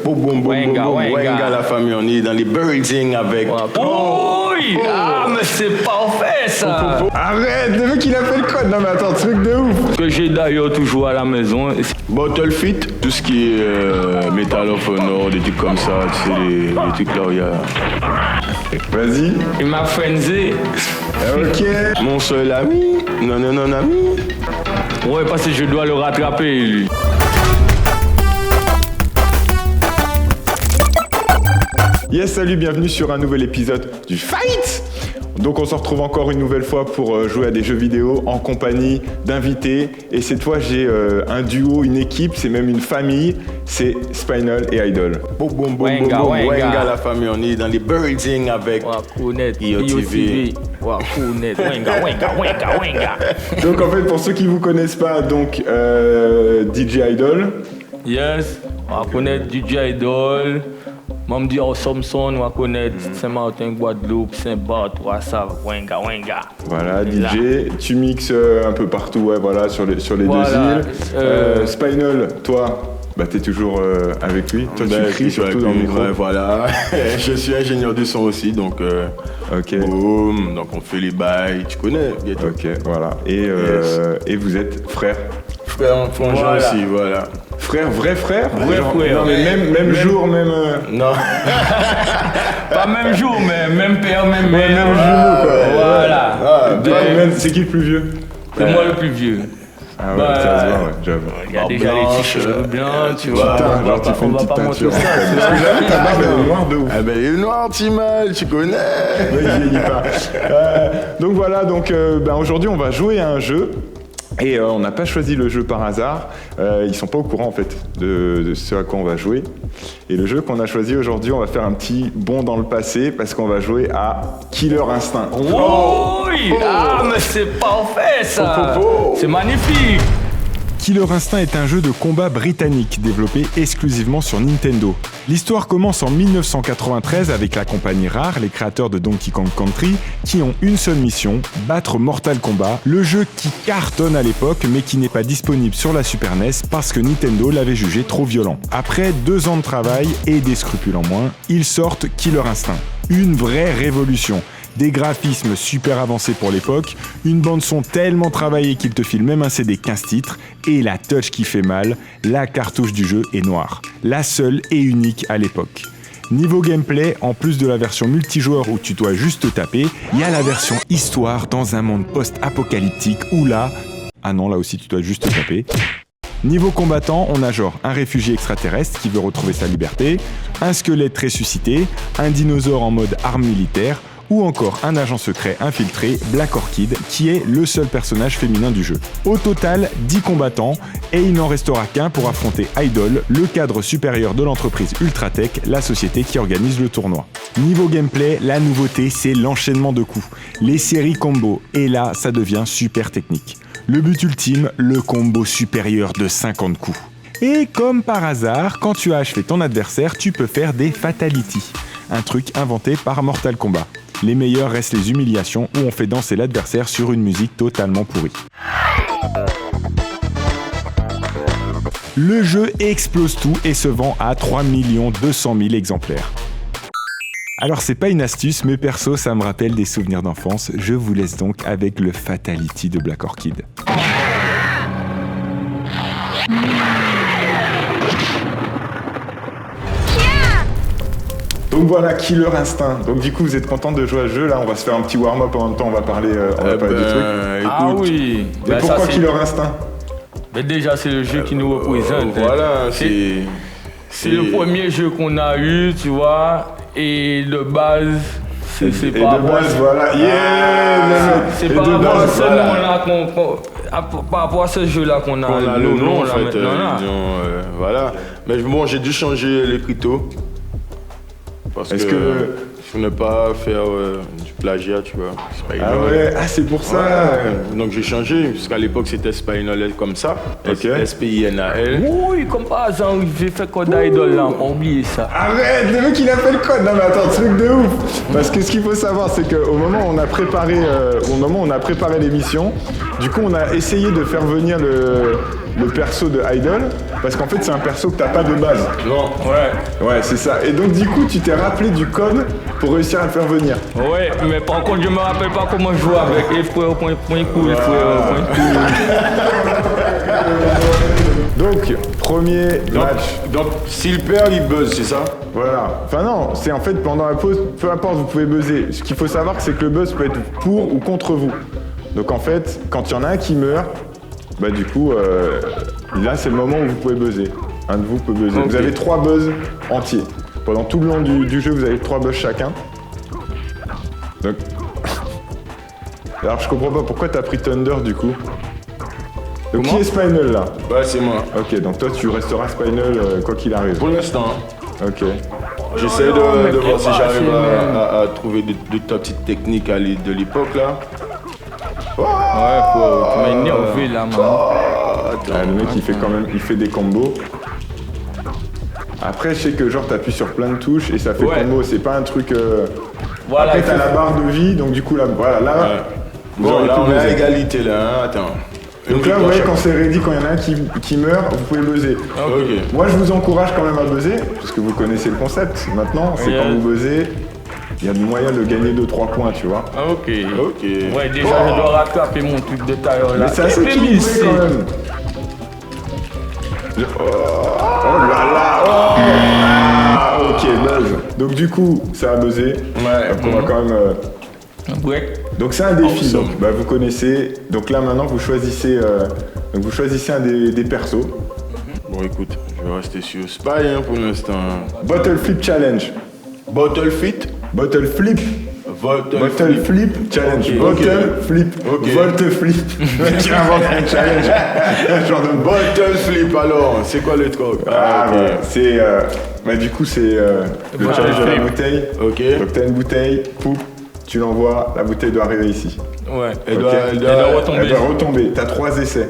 Boum, boum, boum, boum, boum, Wenga, la famille, on est dans les buildings avec... Oui! Ah, mais c'est parfait, ça! Arrête, le mec, il a fait le code. Non, mais attends, truc de ouf. Que j'ai d'ailleurs toujours à la maison. Bottle Fit, tout ce qui est Metal of Honor, des trucs comme ça, tu sais, les trucs là où il y a... Vas-y. Il m'a frenzy. Ok. Mon seul ami, non, ami. Ouais, parce que je dois le rattraper, lui. Yes, salut, bienvenue sur un nouvel épisode du Fight. Donc on se retrouve encore une nouvelle fois pour jouer à des jeux vidéo en compagnie d'invités. Et cette fois j'ai un duo, une équipe, c'est même une famille, c'est Spinal et Idol. Boum, boum, boum, boum, boum, Wenga, la famille, on est dans les buildings avec IOTV. Wenga. Donc en fait pour ceux qui vous connaissent pas, donc DJ Idol. Yes, on va connaître DJ Idol. Moi, me dit au Samson, on va connaître Saint-Martin, Guadeloupe, Saint-Barth, Wassave, Wenga. Voilà, DJ, tu mixes un peu partout, ouais, voilà, sur les voilà, deux îles. Spinal, toi, bah, t'es toujours avec lui. Toi, tu cries surtout dans le micro. Ouais, voilà. Je suis ingénieur du son aussi, donc boum, donc on fait les bails, tu connais. Bientôt. Ok, voilà. Et vous êtes frères. Frère, frangin aussi, voilà. Frère, vrai frère? Vrai frère. Non, mais même jour, même... Non. Pas même jour, mais même père, même mère. Même jumeau, quoi. Voilà. C'est qui le plus vieux? C'est moi le plus vieux. Ah ouais, ça se voit, ouais, j'avoue. Il y a déjà les cheveux blancs, tu vois. Putain, genre tu fais une petite teinture. Ta barbe elle est noire de ouf. Ah ben elle est noire, Timal, tu connais. Ouais, je vieillis pas. Donc voilà, aujourd'hui on va jouer à un jeu. Et on n'a pas choisi le jeu par hasard, ils sont pas au courant en fait de ce à quoi on va jouer. Et le jeu qu'on a choisi aujourd'hui, on va faire un petit bond dans le passé parce qu'on va jouer à Killer Instinct. Oui, ah mais c'est parfait ça, c'est magnifique. Killer Instinct est un jeu de combat britannique développé exclusivement sur Nintendo. L'histoire commence en 1993 avec la compagnie Rare, les créateurs de Donkey Kong Country, qui ont une seule mission, battre Mortal Kombat, le jeu qui cartonne à l'époque mais qui n'est pas disponible sur la Super NES parce que Nintendo l'avait jugé trop violent. Après 2 ans de travail et des scrupules en moins, ils sortent Killer Instinct. Une vraie révolution. Des graphismes super avancés pour l'époque, une bande-son tellement travaillée qu'il te file même un CD 15 titres, et la touch qui fait mal, la cartouche du jeu est noire. La seule et unique à l'époque. Niveau gameplay, en plus de la version multijoueur où tu dois juste te taper, il y a la version histoire dans un monde post-apocalyptique où là... Ah non, là aussi tu dois juste te taper. Niveau combattant, on a genre un réfugié extraterrestre qui veut retrouver sa liberté, un squelette ressuscité, un dinosaure en mode arme militaire, ou encore un agent secret infiltré, Black Orchid, qui est le seul personnage féminin du jeu. Au total, 10 combattants, et il n'en restera qu'un pour affronter Idol, le cadre supérieur de l'entreprise Ultratech, la société qui organise le tournoi. Niveau gameplay, la nouveauté, c'est l'enchaînement de coups, les séries combo, et là, ça devient super technique. Le but ultime, le combo supérieur de 50 coups. Et comme par hasard, quand tu as achevé ton adversaire, tu peux faire des fatalities, un truc inventé par Mortal Kombat. Les meilleurs restent les humiliations où on fait danser l'adversaire sur une musique totalement pourrie. Le jeu explose tout et se vend à 3 200 000 exemplaires. Alors c'est pas une astuce, mais perso ça me rappelle des souvenirs d'enfance. Je vous laisse donc avec le Fatality de Black Orchid. Donc voilà, Killer Instinct. Donc du coup, vous êtes content de jouer à ce jeu. Là, on va se faire un petit warm-up en même temps. On va parler des trucs. Ah oui. Mais pourquoi Killer Instinct? Mais déjà, c'est le jeu qui nous représente. Voilà, c'est le premier jeu qu'on a eu, tu vois. Et de base, c'est pas... Et de base, voilà. C'est par rapport à ce nom-là par rapport à ce jeu-là qu'on a le nom, en fait. maintenant. Voilà. Mais bon, j'ai dû changer les cryptos. Parce que je ne pas faire du plagiat, tu vois. Ouais, c'est pour ça. Ouais. Donc j'ai changé, parce qu'à l'époque c'était Spinal comme ça, S-P-I-N-A-L. Oui, comme par hasard, j'ai fait code Idol là, on oublie ça. Arrête, le mec il a fait le code. Non mais attends, truc de ouf. Parce que ce qu'il faut savoir, c'est qu'au moment où on a préparé l'émission, du coup on a essayé de faire venir le perso de Idol, parce qu'en fait c'est un perso que t'as pas de base. Non. Ouais, c'est ça. Et donc du coup, tu t'es rappelé du code pour réussir à le faire venir. Ouais, mais par contre, je me rappelle pas comment jouer avec les frères, point cool, frère, point cool. Donc, premier match. Donc, s'il perd, il buzz, c'est ça? Voilà. Enfin non, c'est en fait pendant la pause, peu importe, vous pouvez buzzer. Ce qu'il faut savoir, c'est que le buzz peut être pour ou contre vous. Donc en fait, quand il y en a un qui meurt, bah du coup, là c'est le moment où vous pouvez buzzer. Un de vous peut buzzer. Okay. Vous avez 3 buzz entiers. Pendant tout le long du jeu, vous avez 3 buzz chacun. Donc... Alors je comprends pas pourquoi t'as pris Thunder du coup. Donc qui est Spinel là? Ouais, c'est moi. Ok, donc toi tu resteras Spinel quoi qu'il arrive. Pour l'instant. Ok. J'essaie de voir si j'arrive à trouver de ta petite technique de l'époque là. Ouais, tu m'as énervé là, man. Le mec il fait quand même, il fait des combos. Après je sais que genre t'appuies sur plein de touches et ça fait combo, c'est pas un truc... Voilà, après t'as la barre de vie, donc du coup là, voilà, là... Bon, là on est à égalité là, hein. Attends. Donc là, vous voyez, quand c'est ready, quand il y en a un qui meurt, vous pouvez buzzer. Ok. Moi, je vous encourage quand même à buzzer, parce que vous connaissez le concept. Maintenant, c'est quand vous buzzez, il y a moyen de gagner 2-3 points, tu vois. Ok. Ouais, déjà, Oh. je dois rattraper mon truc de tailleur là. Mais c'est assez équilibré quand même. Oh là là. Ah, ok, buzz. Donc du coup, ça a buzzé. Ouais. Donc on va quand même... Ouais. Donc c'est un défi, Awesome. donc vous connaissez. Donc là maintenant vous choisissez un des persos. Bon, écoute, je vais rester sur Spy hein, pour l'instant. Bottle Flip Challenge. Bottle Fit. Bottle Flip. Bottle Flip. Flip Challenge. Ok. Bottle Flip. Ok. Volte Flip. Le mec qui invente un challenge. Genre de Bottle Flip alors, c'est quoi le truc? Ah ok. ouais, c'est... bah du coup c'est le Bottle challenge de la flip. bouteille. Ok. Donc t'as une bouteille, poup, tu l'envoies, la bouteille doit arriver ici. Ouais. Elle Ok. doit Elle doit retomber. Elle doit retomber. T'as 3 essais.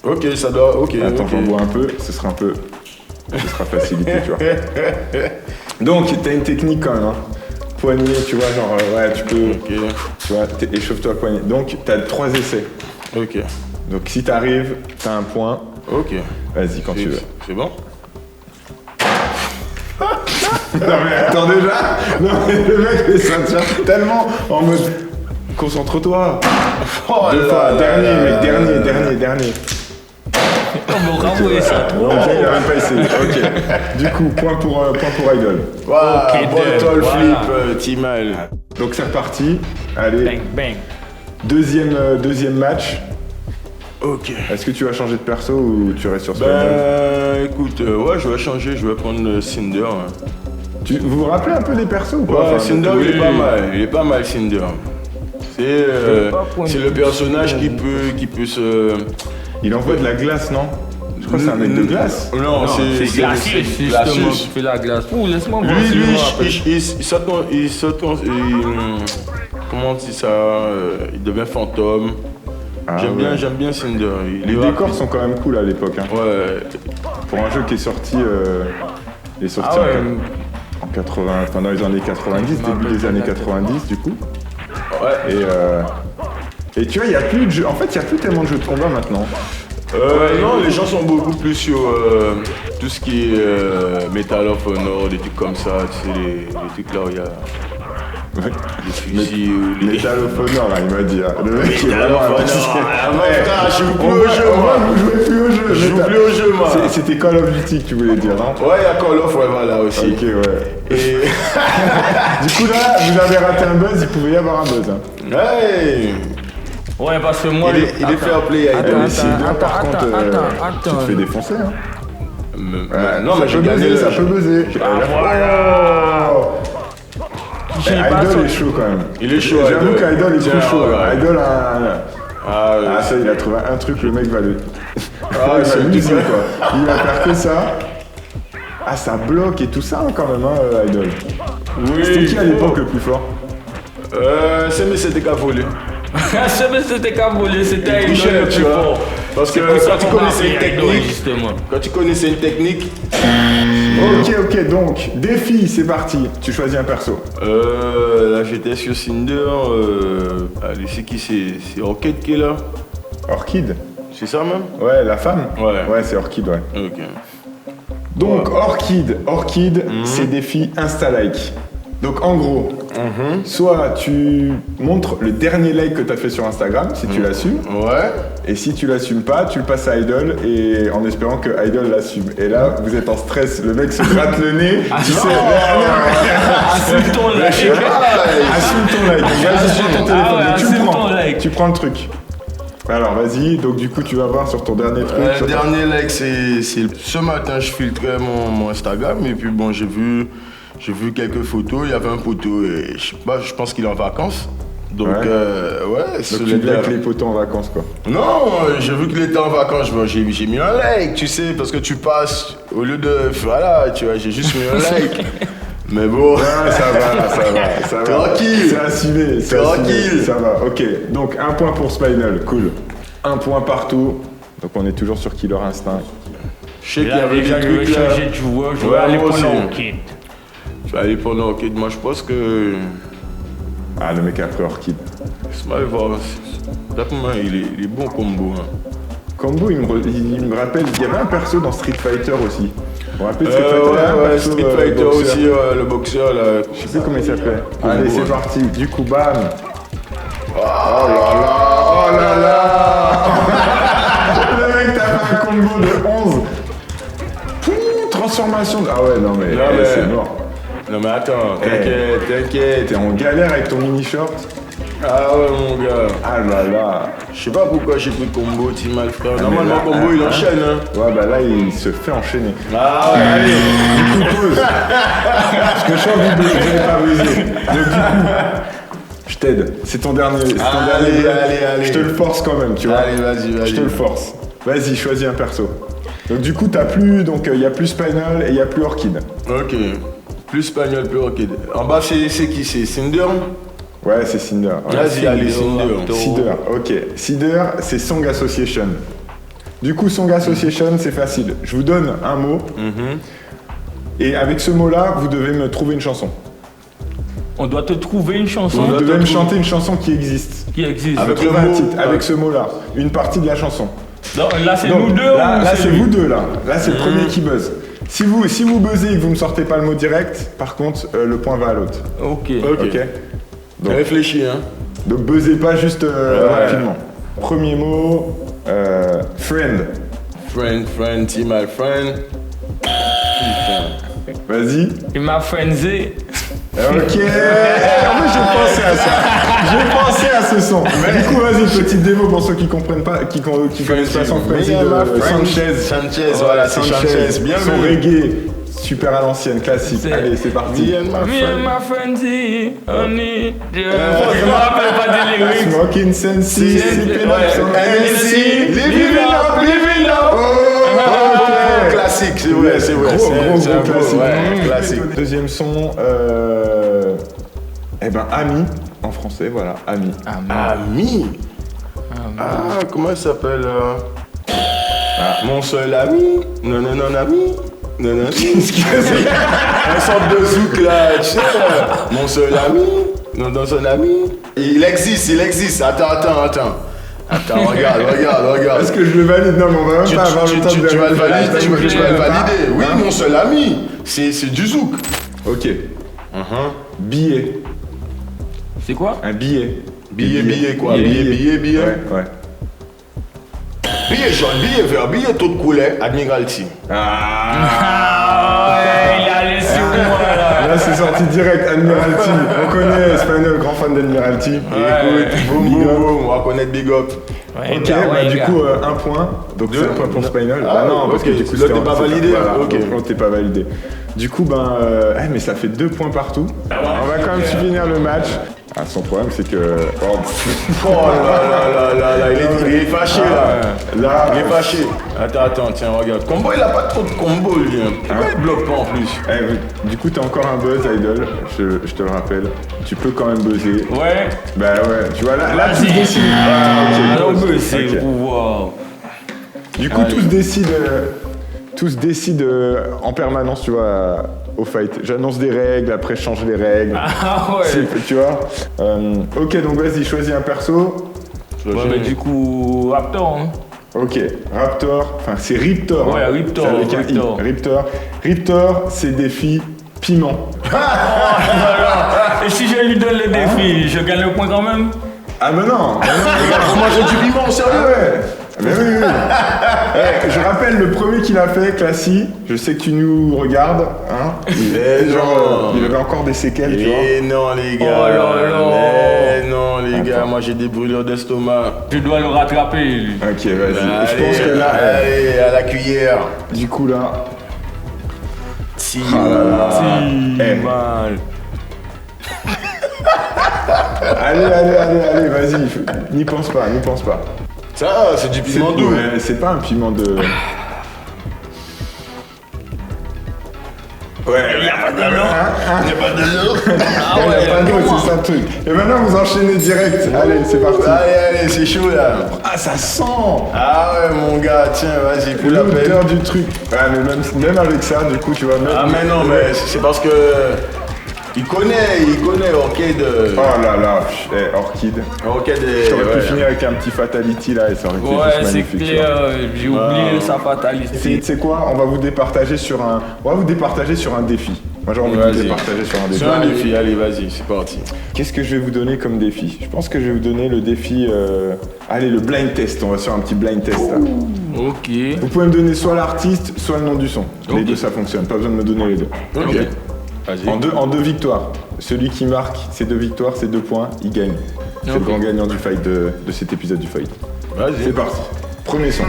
Ok, ça doit. Ok. Attends, ok. j'en bois un peu, ce sera facilité, tu vois. Donc, t'as une technique quand même, hein. Poignet, tu vois, genre, ouais, tu peux, Ok. tu vois, échauffe-toi le poignet. Donc, t'as 3 essais. Ok. Donc, si t'arrives, t'as un point. Ok. Vas-y, quand tu veux. C'est bon? Non, mais attends déjà. Non, mais le mec, il s'en tient tellement en mode, concentre-toi. Oh Deux fois, dernier, mec, dernier. On va renvoyer ça trop. Donc, il a même pas essayé. Ok. Du coup, point pour Idol. Voilà, Ok, Bottle voilà. Flip, Timal. Donc, c'est reparti. Allez, Bang, bang. deuxième match. Ok. Est-ce que tu vas changer de perso ou tu restes sur Spinel? Écoute, ouais, je vais changer, je vais prendre Cinder. Hein. Vous vous rappelez un peu des persos ou pas? Ouais, Enfin, Cinder, oui. il est pas mal, Cinder. C'est le personnage qui peut se... Il envoie de la glace, non? Je crois que c'est un mec de glace. Non, c'est glacier, justement, qui fait la glace. Ouh, laisse-moi voir si je me rappelle. Lui, il saute comment on dit ça? Il devient fantôme. Ah, J'aime bien Cinder. Les décors sont quand même cool à l'époque. Hein. Ouais. Pour un jeu qui est sorti, Ah ouais. en 80, enfin dans les années 90, début des années 90 du coup. Ouais. Et tu vois, il n'y a plus de jeux. En fait, il n'y a plus tellement de jeux de combat maintenant. Non, les gens sont beaucoup plus sur tout ce qui est Metal of Honor, des trucs comme ça, tu sais, les trucs là où il y a Ouais. des fusils ou les... Metal of Honor, là, il m'a dit. Hein. Le mec qui est Metal vraiment of Honor. impliqué. Ah, frère, je joue plus On au voit- jeu, on voit moi. que vous jouez plus au jeu. Je joue Metal- plus au jeu, moi. C'était Call of Duty que tu voulais dire, non? Ouais, il y a Call of, ouais, voilà aussi. Ok, ouais. Et... Du coup, là, vous avez raté un buzz, il pouvait y avoir un buzz. Hein. Ouais. Ouais, parce que moi... Il est fair play, Attends, Idol. Mais c'est bien, par contre, tu attends. te fais défoncer. Hein. Non, mais ça j'ai peut gagné. buzzer, ça peut buzzer. voilà. Eh, Idol est chaud quand même. Il est chaud, J'avoue Idol. qu'Idol est Tiens, plus chaud. ouais. Idol a... Ah, Ah ça, il a trouvé un truc, le mec va le... Ah, il va c'est l'user, du- quoi. Il va faire que ça. Ah, ça bloque et tout ça hein, quand même, hein, Idol. oui. C'était qui à l'époque le plus fort? C'était qu'à voler. C'était qu'à voler, c'était Il trichait, Idol le tu plus vois. fort. Parce que C'est pour ça quand tu qu'on connaissais va une appeler Idol, technique, justement. quand tu connaissais une technique, Ok, donc, défi, c'est parti. Tu choisis un perso. là j'étais sur Cinder, allez, c'est qui c'est Rocket qui est là? Orchid. C'est ça même? Ouais, la femme? Ouais. Ouais, c'est Orchid, ouais. Ok. Donc, Orchid, c'est défi Insta-like. Donc, en gros, soit tu montres le dernier like que tu as fait sur Instagram, si tu l'assumes. Ouais. Et si tu l'assumes pas, tu le passes à Idol et en espérant que Idol l'assume. Et là, vous êtes en stress, le mec se gratte le nez, tu sais. Assume ton like. Assume ton like. Vas-y sur ton téléphone. ouais, Mais tu assume le ton prends. like. Tu prends le truc. Alors, vas-y. Donc, du coup, tu vas voir sur ton dernier truc. Le dernier like, c'est ce matin, je filtrais mon Instagram et puis bon, j'ai vu quelques photos. Il y avait un poteau et je sais pas, je pense qu'il est en vacances. Donc, Ouais. Ouais. Donc, tu like les potos en vacances, quoi. Non, j'ai vu qu'il était en vacances. Bon, j'ai mis un like, tu sais, parce que tu passes au lieu de. Voilà, tu vois, j'ai juste mis un like. Mais bon. Ah, ça va. Tranquille. C'est assumé. Tranquille. Ça va, ok. Donc, 1 point pour Spinal, cool. 1 point partout. Donc, on est toujours sur Killer Instinct. Je sais qu'il y Là, avait déjà, des je vais trucs là. changer de joueur, je vais Ouais, aller moi prendre aussi. Orchid. Je vais aller prendre Orchid. Moi, je pense que. Ah, le mec a pris Orchid. Smile va. D'après moi, il est bon combo. Hein. Combo, il me rappelle, il y avait un perso dans Street Fighter aussi. Vous vous rappelez Street Fighter? Il y avait un Ouais, perso, Street Fighter boxeur. aussi, le boxeur là. Je sais plus comment il s'appelait. Combo, Allez, c'est ouais. parti. Du coup, bam. Oh là là. Le mec, t'as fait un combo de 11. Pouh, transformation. Ah ouais, non mais, Non, mais- c'est mort. Non mais attends, t'inquiète. T'es en galère avec ton mini short. Ah ouais mon gars. Ah là là. Je sais pas pourquoi j'ai pris combo, Team Alpha. mais Normalement là, combo il enchaîne hein. Ouais, bah là, il se fait enchaîner. Ah ouais. Allez, du coup, pause. Parce que je suis en vidéo, je vais pas briser. Donc, du coup, je t'aide. C'est ton dernier. Allez, bloc. allez. Je te le force quand même, tu vois. Allez, vas-y. Je te le force. Vas-y, choisis un perso. Donc, du coup, t'as plus. Donc, il y a plus Spinal et il y a plus Orchid. Ok. Plus Spagnol, plus Orchid. En bas c'est qui? C'est Cinder? Ouais, c'est Cinder. Ouais. Vas-y, allez, Cinder. Cider, ok. Cider, c'est Song Association. Du coup, Song Association, c'est facile. Je vous donne un mot. Et avec ce mot-là, vous devez me trouver une chanson. On doit te trouver une chanson Vous doit devez te me trouver- chanter une chanson qui existe. qui existe. Avec Trouver le un mot, titre, ouais. avec ce mot-là. Une partie de la chanson. Non, là, c'est Donc, nous deux là, ou là, c'est lui vous deux, là. Là, c'est le premier qui buzz. Si vous buzzez et que vous ne sortez pas le mot direct, par contre, le point va à l'autre. Ok. Ok. Donc- Réfléchis hein. Donc, buzzez pas juste Ouais. rapidement. Premier mot, friend. Friend, Team Alpha, friend. Vas-y. Il m'a frenzy. Ok. En fait, j'ai pensé à ça. J'ai pensé à ce son. Mais du coup, vas-y, petite démo pour ceux qui comprennent pas, qui connaissent pas son Frenzy de Sanchez. Sanchez, voilà, c'est Sanchez. Bien Son vu. reggae, super à l'ancienne, classique. C'est- Allez, c'est parti. Me and my Me friend. and my frenzy, honey. Je me rappelle pas des lyrics. Smoking Sensi, sipping up some NSC, living up. Ok. Classique, c'est vrai. Gros C'est un classique. ouais, classique. Deuxième son, eh ben, Ami, en français, voilà, Ami. Ami. Ah, comment il s'appelle Mon seul ami. Non, ami. Non. Un sorte de zouk là, tu sais. Mon seul ami. Non, dans son ami. Il existe. Attends. Regarde. Est-ce que je le valide? Non, mais on va même Tu pas avoir le temps de vas le valider, tu vas le valider. valider. Oui, mon seul ami. C'est du zouk. Ok. Billet. C'est quoi? Un billet. Billet quoi? Billet. Billet. Ouais. Billet jaune, billet vert, billet tout de couleur, Admiralty. Ah ouais, il a laissé moi là. Là, c'est sorti direct, Admiralty. On connaît, Spinal, grand fan d'Admiralty. Écoute, boum, on va connaître Big Up. Ouais, Ok, gars, bah, ouais, du gars. coup, un point. Donc, c'est un point pour Spinal. Ah, Bah non, parce ok. que du coup, Là, t'es pas validé. Voilà, Ok. donc l'autre, t'es pas validé. Du coup, mais ça fait 2 points partout. On va quand même finir le match. Ah, son problème, c'est que. Oh là, il est fâché là. Là, Il est fâché. Attends, tiens, regarde. Combo, il a pas trop de combo lui. Hein. Pourquoi il bloque pas en plus? du coup, t'as encore un buzz, Idol. Je te le rappelle. Tu peux quand même buzzer. Ouais. Bah ouais, tu vois, là tu Vas-y. décides. Ah, Non, ok, mais c'est ok. pouvoir. Du coup, tous décident en permanence, tu vois, au fight. J'annonce des règles, après je change les règles. Ah ouais. Tu vois. Ok, donc vas-y, choisis un perso. Ouais, mais du coup, Raptor. Hein. Ok, Raptor, enfin c'est Riptor. Ouais, hein. Riptor, C'est avec un Riptor. I. Riptor, c'est défi piment. Et si je lui donne le défi, je gagne le point quand même? Ah mais non, Faut manger du piment, Ah sérieux? ouais. Mais oui, oui. Je rappelle le premier qu'il a fait, Classy. Je sais que tu nous regardes, hein. Mais non. Il avait encore des séquelles, tu vois. Mais non, les gars. Oh là là. Mais non, les gars, moi j'ai des brûlures d'estomac. Je dois le rattraper, lui. Ok, vas-y. Et Allez, je pense que là, allez, à la cuillère. du coup là, Si, Eh. Mal. allez, vas-y. N'y pense pas. ça, c'est du piment doux. Ouais, c'est pas un piment de. Ouais, il n'y a pas de l'eau. Il n'y a pas de l'eau. Ah Il n'y a ouais, pas d'eau, c'est ça le truc. Et maintenant, vous enchaînez direct. Allez, c'est parti. Allez, c'est chaud là. Ah, ça sent. Ah ouais, mon gars, tiens, vas-y, pour la peine. L'odeur du truc. Ouais, mais même avec ça, du coup, tu vois. Ah, mais non, mais c'est parce que. Il connaît Orchid. Oh là là, Orchid. Orchid J'aurais pu ouais. finir avec un petit fatality là et ça aurait été Ouais, juste c'est magnifique. tu clair. vois. J'ai oublié sa fatalité. Tu sais quoi, on va vous départager sur un défi. Moi j'ai envie de vous Vas-y. départager sur un défi. C'est un défi, allez, vas-y, c'est parti. Qu'est-ce que je vais vous donner comme défi? Je pense que je vais vous donner le défi. Allez, le blind test. On va faire un petit blind test là. Ok. Vous pouvez me donner soit l'artiste, soit le nom du son. Les Ok. deux ça fonctionne, pas besoin de me donner les deux. Ok. Vas-y. En deux victoires. Celui qui marque ces 2 victoires, ces 2 points, il gagne. C'est le Ok. grand gagnant du fight de cet épisode du fight. Vas-y. C'est parti. Premier son.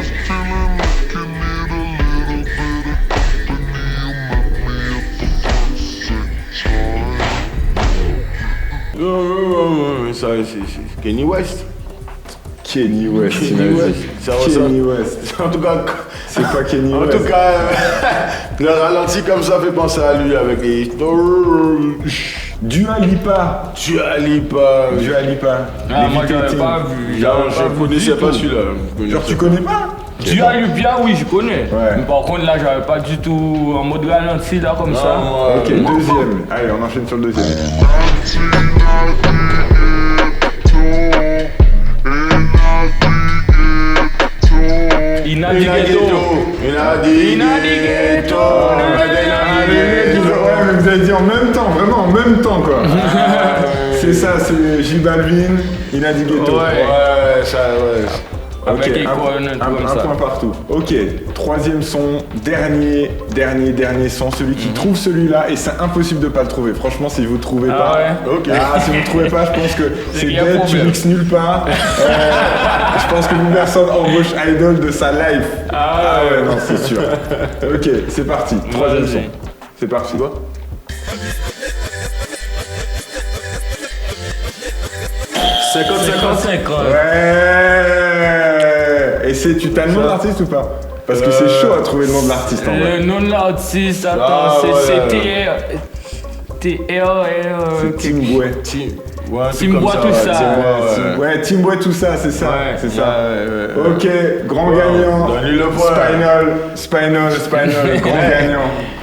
Ça, c'est Kenny West. Kenny West. Kenny il m'a West. dit. Ça ressemble. Kenny West. En tout cas, C'est pas Kenny en West. tout cas, le ralenti comme ça fait penser à lui avec les. Dua Lipa. Tu allies pas. Dua Lipa. Ah, moi, j'avais Levitating. pas vu. Genre, J'avais je pas vu connaissais du pas tout. celui-là. Genre tu connais pas? Tu as lu bien, oui, je connais. Ouais. Mais par contre, là, j'avais pas du tout en mode ralenti, là, comme ça. moi, Ok, deuxième. Allez, on enchaîne sur le deuxième. Inadigeto. Inadigeto. Ouais, mais vous avez dit en même temps, vraiment en même temps quoi. C'est ça, c'est J Balvin, Inadigeto. Ouais. Ouais, ça, ouais. Avec Ok, les couronnes, un comme ça. point partout. Ok, troisième son, dernier son, celui qui trouve celui-là, et c'est impossible de pas le trouver. Franchement, si vous le trouvez Ah pas, ouais. Ok. si vous le trouvez pas, je pense que c'est qu'il y a dead, tu problème. mixes nulle part. Je pense que plus personne embauche Idol de sa life. Ah ouais. Non, c'est sûr. Ok, c'est parti. Troisième Vas-y. son. C'est parti. 50-50. Ouais. Et tu t'as le nom de l'artiste ou pas? Parce que c'est chaud à trouver le nom de l'artiste en vrai. Le nom de l'artiste, attends, Ah, c'est ouais. TR. Timboué. Ouais, un truc Timbois, comme tout ouais, ça. Timbois, ouais. Ouais, Timboué, tout ça, c'est ça. Ouais. C'est ça. Ouais. Ok, grand gagnant. Donne-lui le point. Spinal, grand gagnant.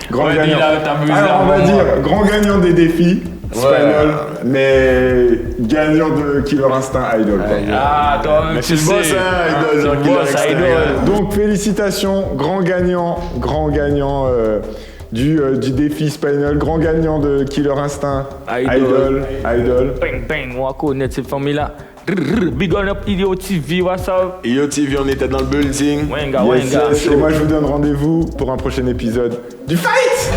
Grand Ouais, gagnant. dis là, t'abuses Alors là, on va moi. dire grand gagnant des défis, Spinal, Ouais. mais gagnant de Killer Instinct Idol. par contre. Ah, toi, Mais tu c'est le boss, sais. hein, Idol, C'est genre le Killer boss, Instinct, Idol. gars. Donc félicitations, grand gagnant du défi Spinal, grand gagnant de Killer Instinct Idol. Idol. Bang, bang, on va connaître cette famille-là. Big on up, Idio TV, what's up? Yo TV, on était dans le building. Wenga, Yes, Wenga. yes. Et moi je vous donne rendez-vous pour un prochain épisode du Fight.